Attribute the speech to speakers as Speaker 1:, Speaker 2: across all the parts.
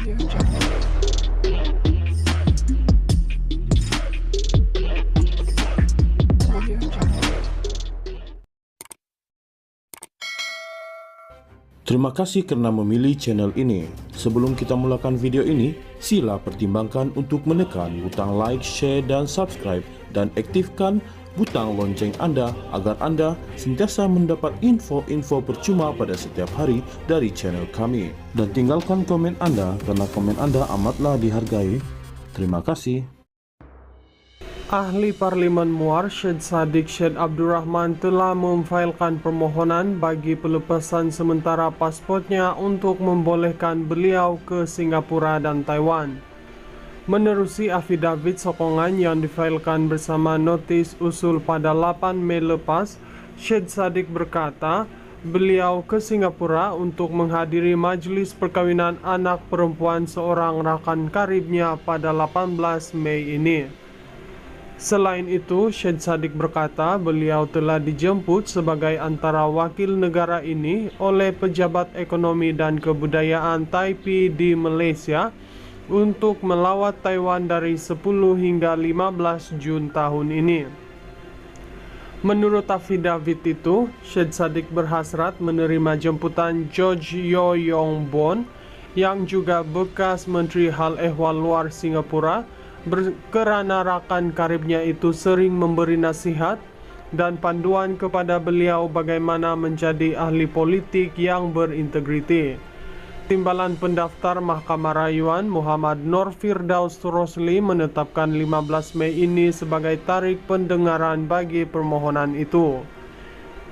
Speaker 1: Terima kasih karena memilih channel ini. Sebelum kita mulakan video ini, sila pertimbangkan untuk menekan butang like, share, dan subscribe, dan aktifkan butang lonceng Anda agar Anda sentiasa mendapat info-info percuma pada setiap hari dari channel kami. Dan tinggalkan komen Anda karena komen Anda amatlah dihargai. Terima kasih.
Speaker 2: Ahli Parlimen Muar Syed Saddiq Syed Abdurrahman telah memfailkan permohonan bagi pelepasan sementara pasportnya untuk membolehkan beliau ke Singapura dan Taiwan. Menerusi afidavit sokongan yang difailkan bersama notis usul pada 8 Mei lepas, Syed Saddiq berkata beliau ke Singapura untuk menghadiri majlis perkahwinan anak perempuan seorang rakan karibnya pada 18 Mei ini. Selain itu, Syed Saddiq berkata beliau telah dijemput sebagai antara wakil negara ini oleh pejabat ekonomi dan kebudayaan Taipei di Malaysia untuk melawat Taiwan dari 10 hingga 15 Jun tahun ini. Menurut afidavit itu, Syed Saddiq berhasrat menerima jemputan George Yeo Yong Boon yang juga bekas Menteri Hal Ehwal Luar Singapura kerana rakan karibnya itu sering memberi nasihat dan panduan kepada beliau bagaimana menjadi ahli politik yang berintegriti. Timbalan pendaftar Mahkamah Rayuan Muhammad Nur Firdaus Rosli menetapkan 15 Mei ini sebagai tarikh pendengaran bagi permohonan itu.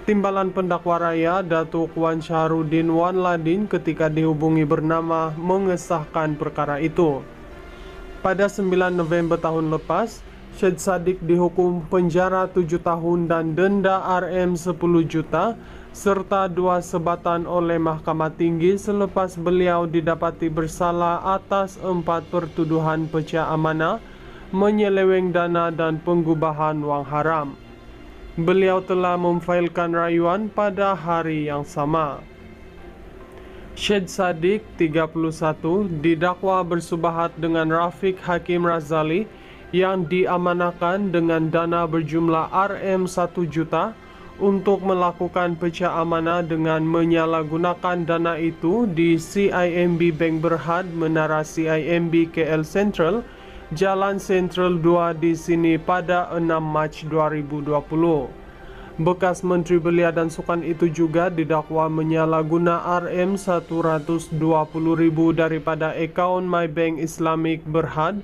Speaker 2: Timbalan pendakwa raya Datuk Wan Syahrudin Wan Ladin ketika dihubungi bernama mengesahkan perkara itu. Pada 9 November tahun lepas, Syed Saddiq dihukum penjara 7 tahun dan denda RM 10 juta serta 2 sebatan oleh Mahkamah Tinggi selepas beliau didapati bersalah atas 4 pertuduhan pecah amanah, menyeleweng dana dan penggubahan wang haram. Beliau telah memfailkan rayuan pada hari yang sama. Syed Saddiq, 31, didakwa bersubahat dengan Rafiq Hakim Razali yang diamanahkan dengan dana berjumlah RM 1 juta untuk melakukan pecah amanah dengan menyalahgunakan dana itu di CIMB Bank Berhad Menara CIMB KL Central, Jalan Central 2 di sini pada 6 Mac 2020. Bekas Menteri Belia dan Sukan itu juga didakwa menyalahguna RM 120.000 daripada akaun MyBank Islamic Berhad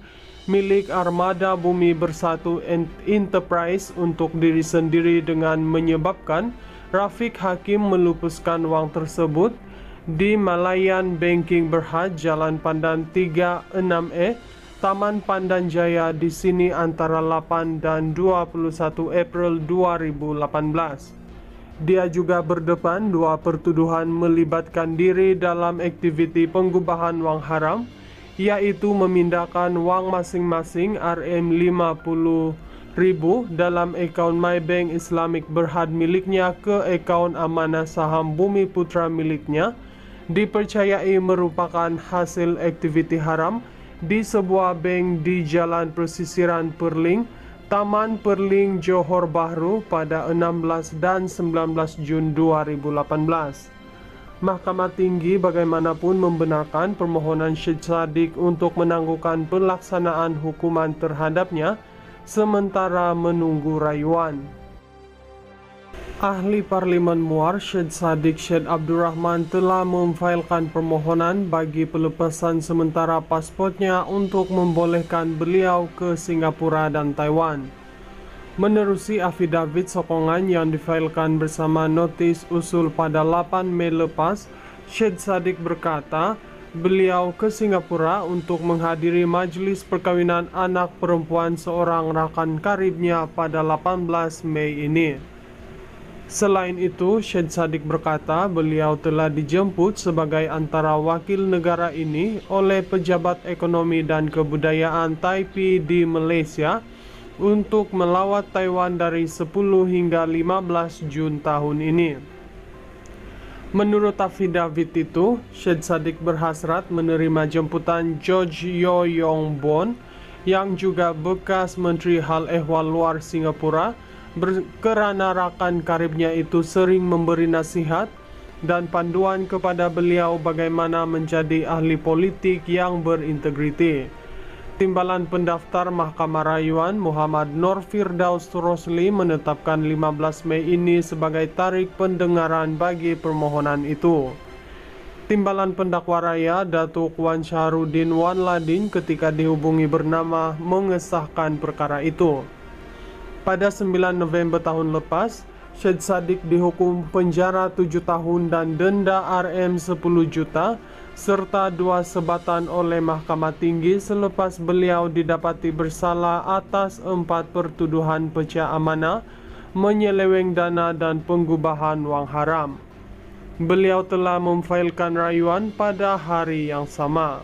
Speaker 2: milik Armada Bumi Bersatu Enterprise untuk diri sendiri dengan menyebabkan Rafiq Hakim melupuskan wang tersebut di Malayan Banking Berhad, Jalan Pandan 36E, Taman Pandan Jaya di sini antara 8 dan 21 April 2018. Dia juga berdepan 2 pertuduhan melibatkan diri dalam aktiviti penggubahan wang haram, yaitu memindahkan wang masing-masing RM 50.000 dalam akaun MyBank Islamic Berhad miliknya ke akaun amanah saham Bumi Putra miliknya, dipercayai merupakan hasil aktiviti haram di sebuah bank di Jalan Pesisiran Perling, Taman Perling, Johor Bahru pada 16 dan 19 Jun 2018. Mahkamah Tinggi bagaimanapun membenarkan permohonan Syed Saddiq untuk menangguhkan pelaksanaan hukuman terhadapnya sementara menunggu rayuan. Ahli Parlimen Muar Syed Saddiq Syed Abdurrahman telah memfailkan permohonan bagi pelepasan sementara pasportnya untuk membolehkan beliau ke Singapura dan Taiwan. Menerusi afidavit sokongan yang difailkan bersama notis usul pada 8 Mei lepas, Syed Saddiq berkata beliau ke Singapura untuk menghadiri majlis perkahwinan anak perempuan seorang rakan karibnya pada 18 Mei ini. Selain itu, Syed Saddiq berkata beliau telah dijemput sebagai antara wakil negara ini oleh pejabat ekonomi dan kebudayaan Taipei di Malaysia untuk melawat Taiwan dari 10 hingga 15 Jun tahun ini. Menurut affidavit itu, Syed Saddiq berhasrat menerima jemputan George Yeo Yong Bon yang juga bekas Menteri Hal Ehwal Luar Singapura kerana rakan karibnya itu sering memberi nasihat dan panduan kepada beliau bagaimana menjadi ahli politik yang berintegriti. Timbalan pendaftar Mahkamah Rayuan Muhammad Nur Firdaus Rosli menetapkan 15 Mei ini sebagai tarikh pendengaran bagi permohonan itu. Timbalan pendakwa raya Datuk Wan Syahrudin Wan Ladin ketika dihubungi bernama mengesahkan perkara itu. Pada 9 November tahun lepas, Syed Saddiq dihukum penjara 7 tahun dan denda RM 10 juta serta 2 sebatan oleh Mahkamah Tinggi selepas beliau didapati bersalah atas 4 pertuduhan pecah amanah, menyeleweng dana dan penggubahan wang haram. Beliau telah memfailkan rayuan pada hari yang sama.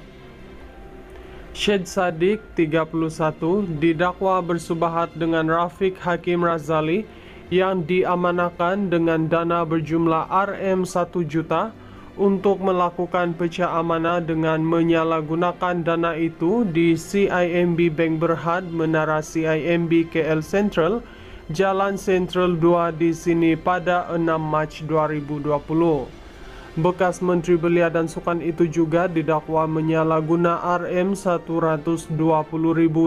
Speaker 2: Syed Saddiq, 31, didakwa bersubahat dengan Rafiq Hakim Razali yang diamanahkan dengan dana berjumlah RM 1 juta untuk melakukan pecah amanah dengan menyalahgunakan dana itu di CIMB Bank Berhad, Menara CIMB KL Central, Jalan Sentral 2 di sini pada 6 Mac 2020. Bekas Menteri Belia dan Sukan itu juga didakwa menyalahguna RM 120.000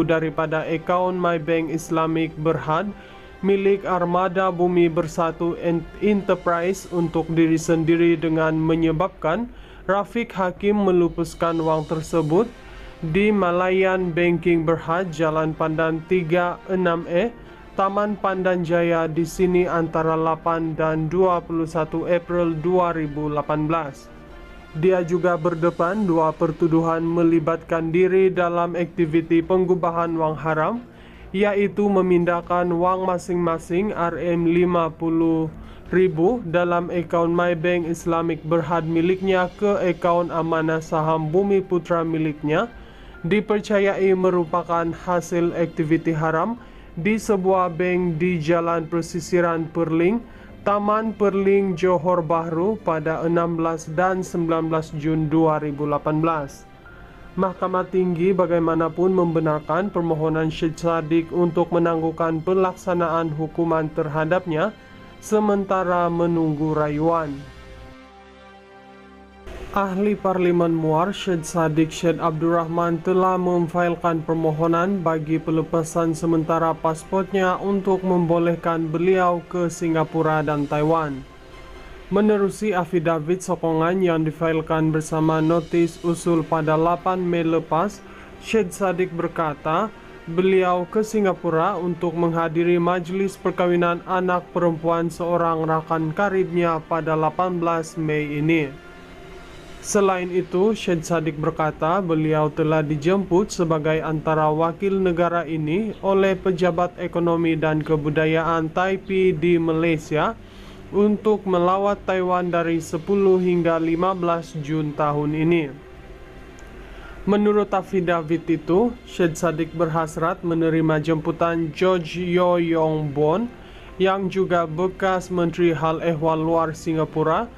Speaker 2: daripada akaun MyBank Islamic Berhad milik Armada Bumi Bersatu Enterprise untuk diri sendiri dengan menyebabkan Rafiq Hakim melupuskan wang tersebut di Malayan Banking Berhad, Jalan Pandan 36E, Taman Pandan Jaya di sini antara 8 dan 21 April 2018. Dia juga berdepan 2 pertuduhan melibatkan diri dalam aktiviti penggubahan wang haram, yaitu memindahkan wang masing-masing RM50.000 dalam akaun MyBank Islamic Berhad miliknya ke akaun amanah saham Bumi Putra miliknya, dipercayai merupakan hasil aktiviti haram di sebuah bank di Jalan Pesisiran Perling, Taman Perling, Johor Bahru pada 16 dan 19 Jun 2018. Mahkamah Tinggi bagaimanapun membenarkan permohonan Syed Saddiq untuk menangguhkan pelaksanaan hukuman terhadapnya sementara menunggu rayuan. Ahli Parlimen Muar Syed Saddiq Syed Abdurrahman telah memfailkan permohonan bagi pelepasan sementara pasportnya untuk membolehkan beliau ke Singapura dan Taiwan. Menerusi affidavit sokongan yang difailkan bersama notis usul pada 8 Mei lepas, Syed Saddiq berkata beliau ke Singapura untuk menghadiri majlis perkahwinan anak perempuan seorang rakan karibnya pada 18 Mei ini. Selain itu, Syed Saddiq berkata beliau telah dijemput sebagai antara wakil negara ini oleh pejabat ekonomi dan kebudayaan Taipei di Malaysia untuk melawat Taiwan dari 10 hingga 15 Jun tahun ini. Menurut affidavit itu, Syed Saddiq berhasrat menerima jemputan George Yeo Yong Bon yang juga bekas Menteri Hal Ehwal Luar Singapura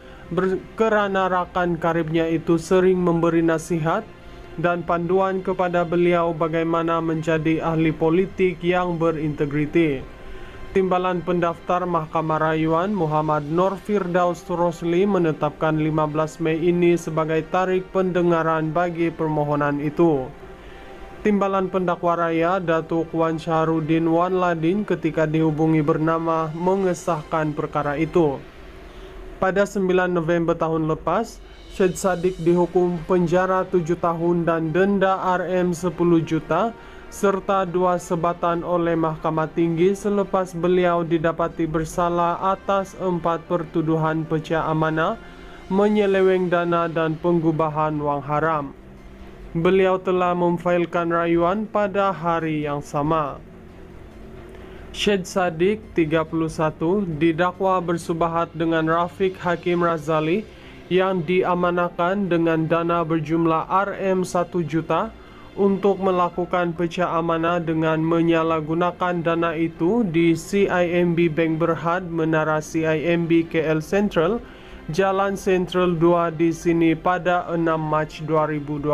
Speaker 2: kerana rakan karibnya itu sering memberi nasihat dan panduan kepada beliau bagaimana menjadi ahli politik yang berintegriti. Timbalan pendaftar Mahkamah Rayuan Muhammad Nur Firdaus Rosli menetapkan 15 Mei ini sebagai tarikh pendengaran bagi permohonan itu. Timbalan pendakwa raya Datuk Wan Syahrudin Wan Ladin ketika dihubungi bernama mengesahkan perkara itu. Pada 9 November tahun lepas, Syed Saddiq dihukum penjara 7 tahun dan denda RM 10 juta serta 2 sebatan oleh Mahkamah Tinggi selepas beliau didapati bersalah atas 4 pertuduhan pecah amanah, menyeleweng dana dan penggubahan wang haram. Beliau telah memfailkan rayuan pada hari yang sama. Syed Saddiq, 31, didakwa bersubahat dengan Rafiq Hakim Razali yang diamanahkan dengan dana berjumlah RM 1 juta untuk melakukan pecah amanah dengan menyalahgunakan dana itu di CIMB Bank Berhad, Menara CIMB KL Central, Jalan Sentral 2 di sini pada 6 Mac 2020.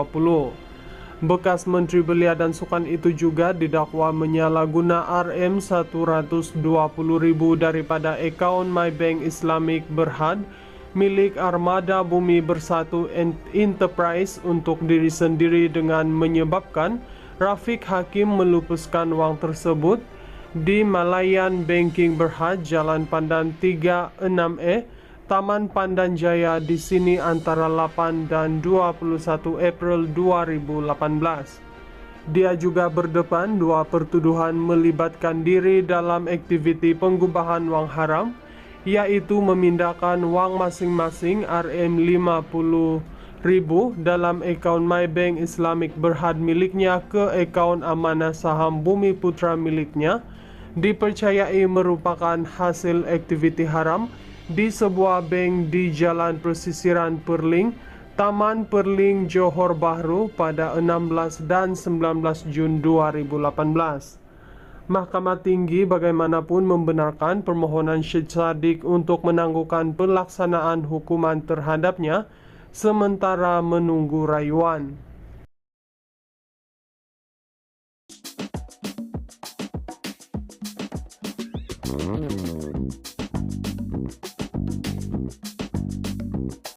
Speaker 2: Bekas Menteri Belia dan Sukan itu juga didakwa menyalahguna Rm120.000 daripada akaun MyBank Islamic Berhad milik Armada Bumi Bersatu Enterprise untuk diri sendiri dengan menyebabkan Rafiq Hakim melupuskan wang tersebut di Malayan Banking Berhad, Jalan Pandan 36E, Taman Pandan Jaya di sini antara 8 dan 21 April 2018. Dia juga berdepan dua pertuduhan melibatkan diri dalam aktiviti pengubahan wang haram, yaitu memindahkan wang masing-masing Rm50.000 dalam akaun MyBank Islamic Berhad miliknya ke akaun amanah saham Bumi Putra miliknya, dipercayai merupakan hasil aktiviti haram di sebuah bank di Jalan Pesisiran Perling, Taman Perling, Johor Bahru pada 16 dan 19 Jun 2018. Mahkamah Tinggi bagaimanapun membenarkan permohonan Syed Saddiq untuk menangguhkan pelaksanaan hukuman terhadapnya sementara menunggu rayuan.